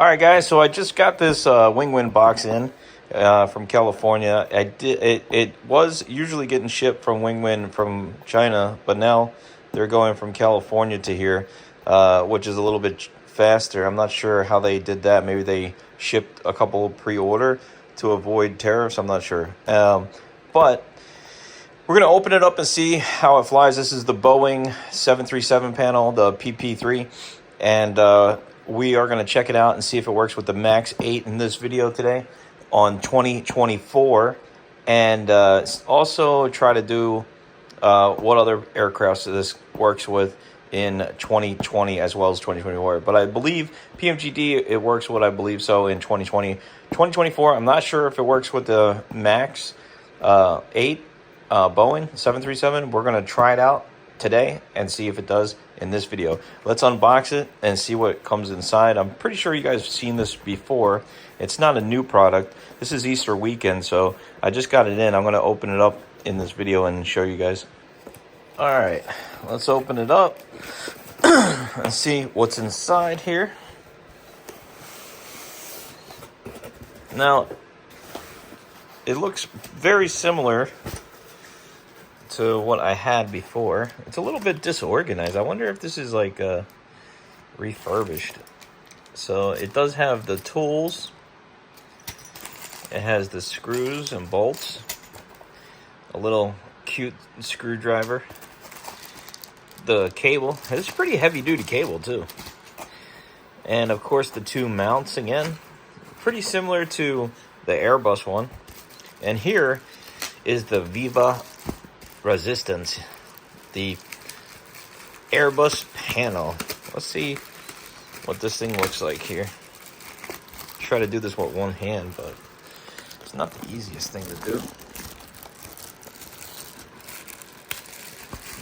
All right, guys. So I just got this WINWING box in from California. It was usually getting shipped from WINWING from China, but now they're going from California to here, which is a little bit faster. I'm not sure how they did that. Maybe they shipped a couple pre-order to avoid tariffs. I'm not sure. But we're going to open it up and see how it flies. This is the Boeing 737 panel, the PP3, and we are going to check it out and see if it works with the MAX 8 in this video today on 2024, and also try to do what other aircrafts this works with in 2020 as well as 2024. But I believe PMGD, it works what I believe so in 2020. 2024, I'm not sure if it works with the MAX 8 Boeing 737. We're going to try it out today and see if it does in this video. Let's unbox it and see what comes inside. I'm pretty sure you guys have seen this before. It's not a new product. This is Easter weekend, so I just got it in. I'm going to open it up in this video and show you guys. All right, let's open it up and see what's inside here. Now, it looks very similar to what I had before. It's a little bit disorganized. I wonder if this is like refurbished. So it does have the tools. It has the screws and bolts. A little cute screwdriver. The cable. It's a pretty heavy duty cable too. And of course the two mounts again. Pretty similar to the Airbus one. And here is the Viva Resistance, the Airbus panel. Let's see what this thing looks like here. Try to do this with one hand, but it's not the easiest thing to do.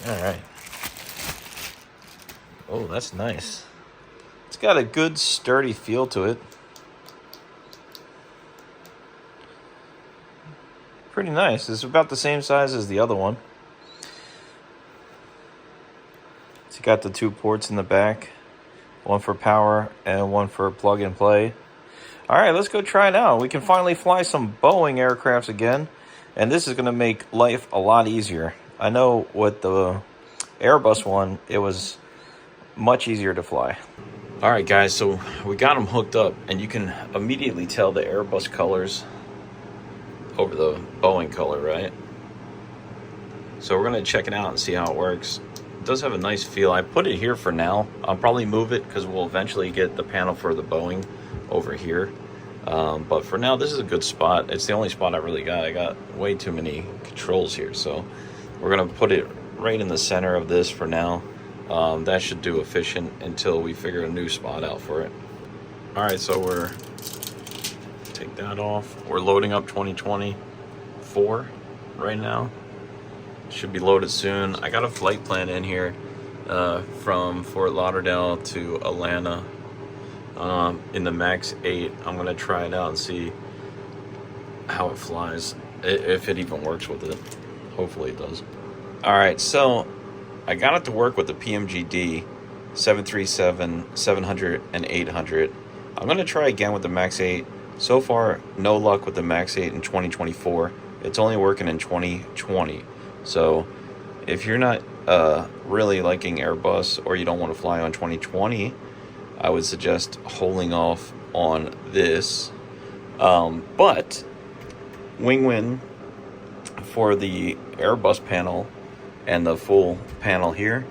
All right. Oh, that's nice. It's got a good sturdy feel to it. Pretty nice. It's about the same size as the other one. It's got the two ports in the back, one for power and one for plug and play. All right, let's go try it out. We can finally fly some Boeing aircrafts again, and this is going to make life a lot easier. I know with the Airbus one, it was much easier to fly. All right, guys, so we got them hooked up, and you can immediately tell the Airbus colors over the Boeing color, right? So we're going to check it out and see how it works. It does have a nice feel. I put it here for now. I'll probably move it because we'll eventually get the panel for the Boeing over here. But for now, this is a good spot. It's the only spot I really got. I got way too many controls here. So we're going to put it right in the center of this for now. That should do efficient until we figure a new spot out for it. All right, so we're take that off. We're loading up 2024 right now. Should be loaded soon. I got a flight plan in here from Fort Lauderdale to Atlanta in the MAX 8. I'm gonna try it out and see how it flies, if it even works with it. Hopefully it does. All right, so I got it to work with the PMGD 737, 700, and 800. I'm gonna try again with the MAX 8. So far, no luck with the MAX 8 in 2024. It's only working in 2020. So if you're not really liking Airbus, or you don't want to fly on 2020, I would suggest holding off on this. But WINWING for the Airbus panel and the full panel here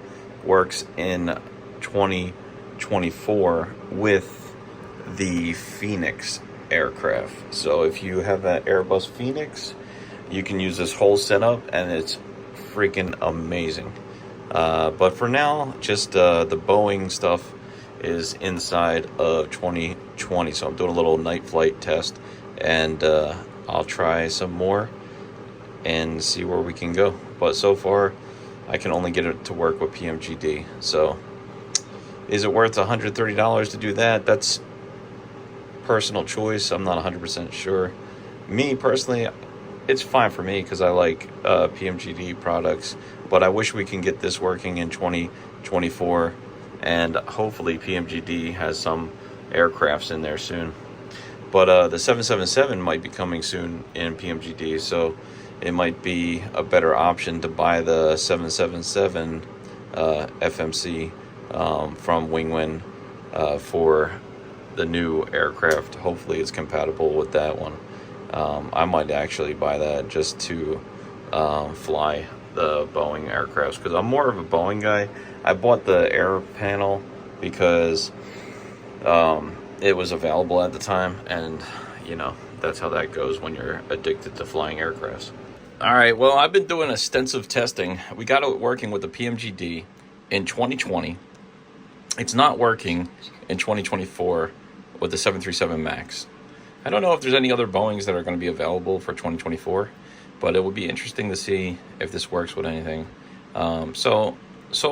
works in 2024 with the Phoenix aircraft. So if you have an Airbus Phoenix, you can use this whole setup and it's freaking amazing. But for now, just the Boeing stuff is inside of 2020. So I'm doing a little night flight test, and I'll try some more and see where we can go. But so far, I can only get it to work with PMGD. So is it worth $130 to do that? That's personal choice. I'm not 100% sure. Me personally, it's fine for me because I like PMGD products, but I wish we can get this working in 2024, and hopefully PMGD has some aircrafts in there soon. But the 777 might be coming soon in PMGD, so it might be a better option to buy the 777 FMC from WingWin for the new aircraft. Hopefully it's compatible with that one. I might actually buy that just to fly the Boeing aircrafts, because I'm more of a Boeing guy. I bought the air panel because it was available at the time, and you know, that's how that goes when you're addicted to flying aircrafts. All right, well, I've been doing extensive testing. We got it working with the PMGD in 2020. It's not working in 2024 with the 737 MAX. I don't know if there's any other Boeings that are going to be available for 2024, but it would be interesting to see if this works with anything. So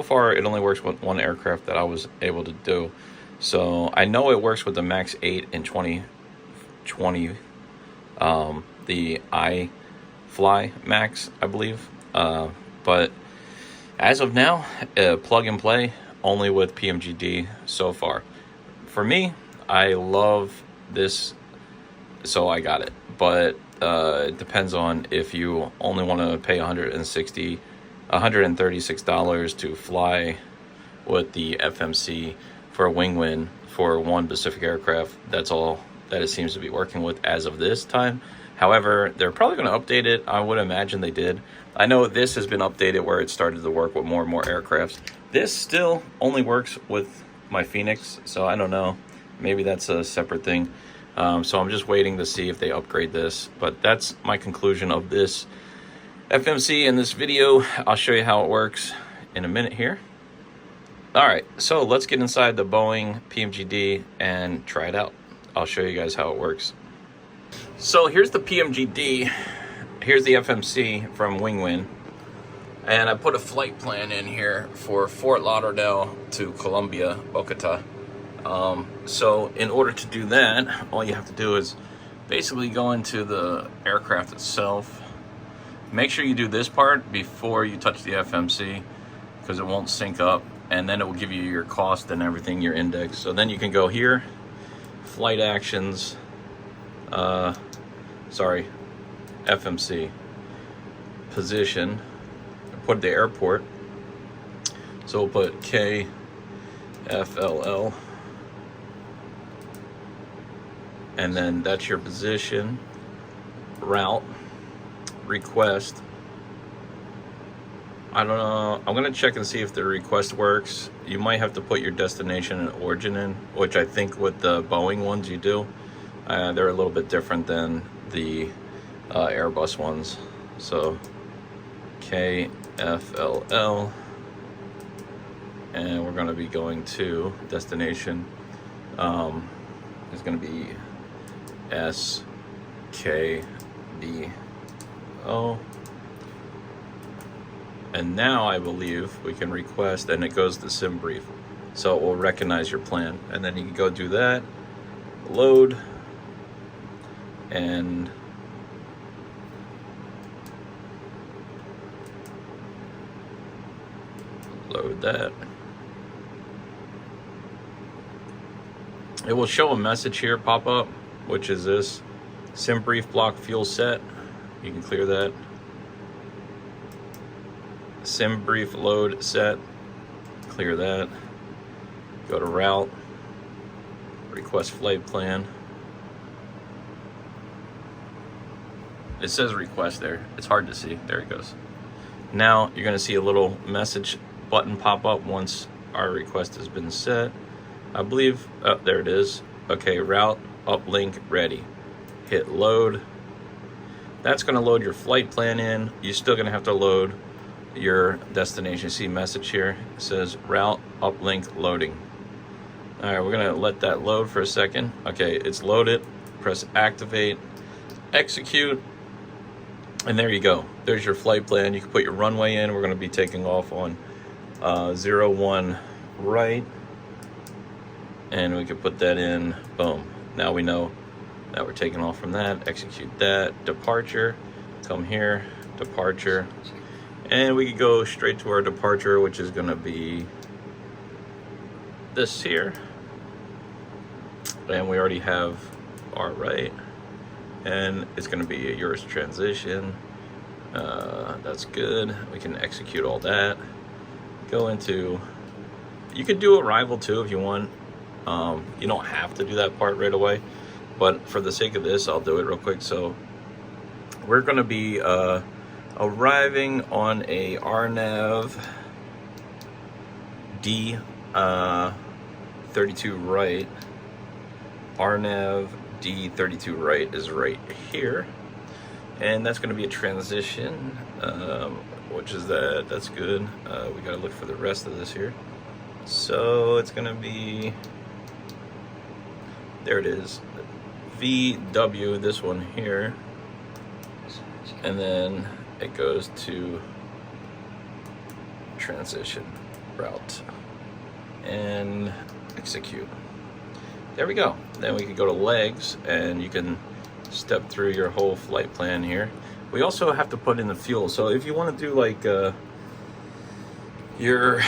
far, it only works with one aircraft that I was able to do. So I know it works with the MAX 8 in 2020, the iFly MAX, I believe. But as of now, plug and play only with PMGD so far. For me, I love this, so I got it. But it depends on if you only want to pay $136 to fly with the FMC for a WingWin for one Pacific aircraft. That's all that it seems to be working with as of this time. However, they're probably going to update it. I would imagine they did. I know this has been updated where it started to work with more and more aircrafts. This still only works with my Phoenix, so I don't know. Maybe that's a separate thing. So I'm just waiting to see if they upgrade this. But that's my conclusion of this FMC in this video. I'll show you how it works in a minute here. All right, so let's get inside the Boeing PMGD and try it out. I'll show you guys how it works. So here's the PMGD. Here's the FMC from WingWin. And I put a flight plan in here for Fort Lauderdale to Columbia, Bogota. So in order to do that, all you have to do is basically go into the aircraft itself. Make sure you do this part before you touch the FMC, because it won't sync up, and then it will give you your cost and everything, your index. So then you can go here, flight actions, FMC, position, put the airport. So we'll put KFLL, and then that's your position, route, request. I don't know. I'm gonna check and see if the request works. You might have to put your destination and origin in, which I think with the Boeing ones you do. They're a little bit different than the Airbus ones. So KFLL, and we're gonna be going to destination. It's gonna be SKDO. And now I believe we can request, and it goes to sim brief. So it will recognize your plan. And then you can go do that, load, and load that. It will show a message here pop up, which is this: sim brief block fuel set. You can clear that. Sim brief load set, clear that. Go to route, request flight plan. It says request there. It's hard to see. There it goes. Now you're gonna see a little message button pop up once our request has been set. I believe, oh, there it is. Okay, route, uplink, ready. Hit load. That's gonna load your flight plan in. You're still gonna have to load your destination. See message here, it says route uplink loading. All right, we're gonna let that load for a second. Okay, it's loaded. Press activate, execute, and there you go. There's your flight plan. You can put your runway in. We're gonna be taking off on 01 right, and we can put that in. Boom. Now we know that we're taking off from that. Execute that. Departure, come here, departure. And we could go straight to our departure, which is gonna be this here. And we already have our right, and it's going to be a yours transition. That's good. We can execute all that. Go into, you could do arrival too if you want. You don't have to do that part right away, but for the sake of this, I'll do it real quick. So we're going to be arriving on a RNAV D 32 right. RNAV D32 right is right here, and that's going to be a transition, which is that's good. We got to look for the rest of this here. So it's going to be, there it is, VW, this one here, and then it goes to transition route and execute. There we go. Then we can go to legs, and you can step through your whole flight plan here. We also have to put in the fuel. So if you want to do like your,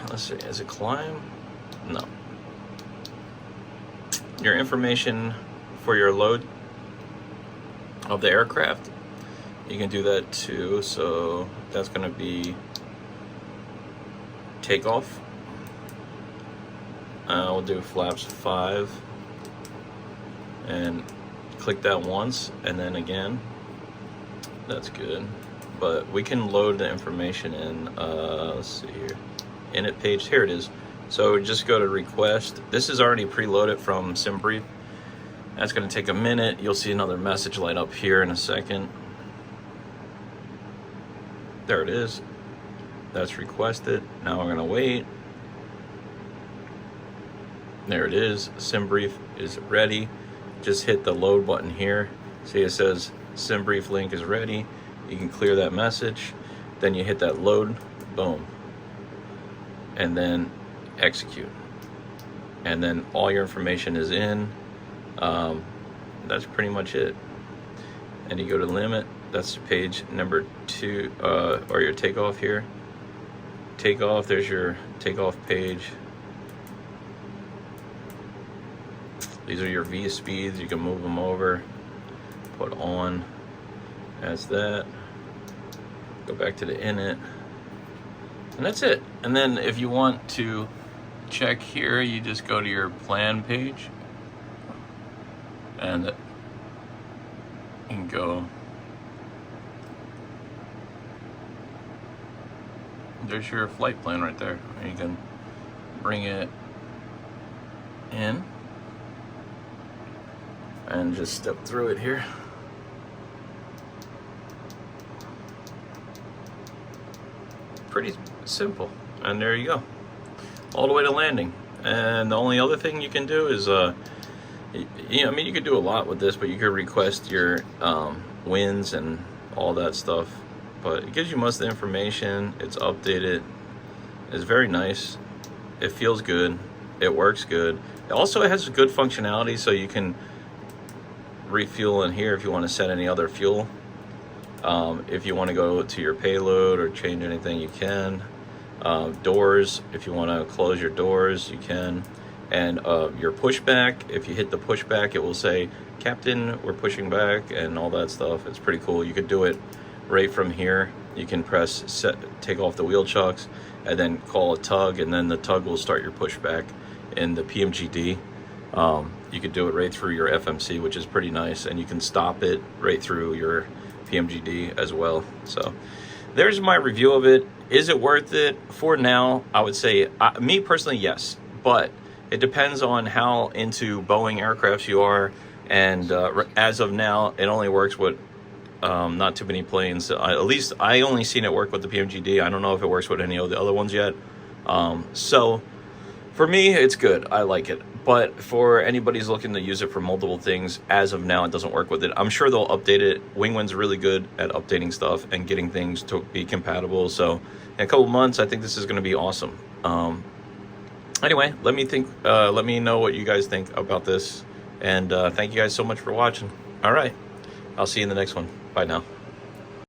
let's see, is it climb? No. Your information for your load of the aircraft, you can do that too. So that's going to be takeoff. We'll do flaps 5 and click that once, and then again. That's good. But we can load the information in, let's see here, init page, here it is. So just go to request. This is already preloaded from SimBrief. That's going to take a minute. You'll see another message light up here in a second. There it is. That's requested. Now we're going to wait. There it is. SimBrief is ready. Just hit the load button here. See, it says SimBrief link is ready. You can clear that message. Then you hit that load. Boom. And then execute. And then all your information is in. That's pretty much it. And you go to limit. That's page number 2, or your takeoff here. Takeoff, there's your takeoff page. These are your V speeds. You can move them over, put on, that's that. Go back to the init, and that's it. And then if you want to check here, you just go to your plan page, and you can go, there's your flight plan right there. And you can bring it in and just step through it here. Pretty simple. And there you go. All the way to landing. And the only other thing you can do is, I mean, you could do a lot with this, but you could request your wins and all that stuff. But it gives you most of the information. It's updated. It's very nice. It feels good. It works good. It also has good functionality, so you can refuel in here if you want to set any other fuel. If you want to go to your payload or change anything, you can. Doors, if you want to close your doors, you can. And your pushback, if you hit the pushback, it will say, Captain, we're pushing back, and all that stuff. It's pretty cool. You could do it right from here. You can press set, take off the wheel chucks, and then call a tug, and then the tug will start your pushback in the PMGD. You could do it right through your FMC, which is pretty nice, and you can stop it right through your PMGD as well. So there's my review of it. Is it worth it? For now, I would say, me personally, yes, but it depends on how into Boeing aircrafts you are, and as of now, it only works with not too many planes. At least I only seen it work with the PMGD. I don't know if it works with any of the other ones yet. So for me, it's good. I like it. But for anybody who's looking to use it for multiple things, as of now, it doesn't work with it. I'm sure they'll update it. WingWin's really good at updating stuff and getting things to be compatible. So in a couple months, I think this is going to be awesome. Anyway, let me know what you guys think about this. And thank you guys so much for watching. All right. I'll see you in the next one. Bye now.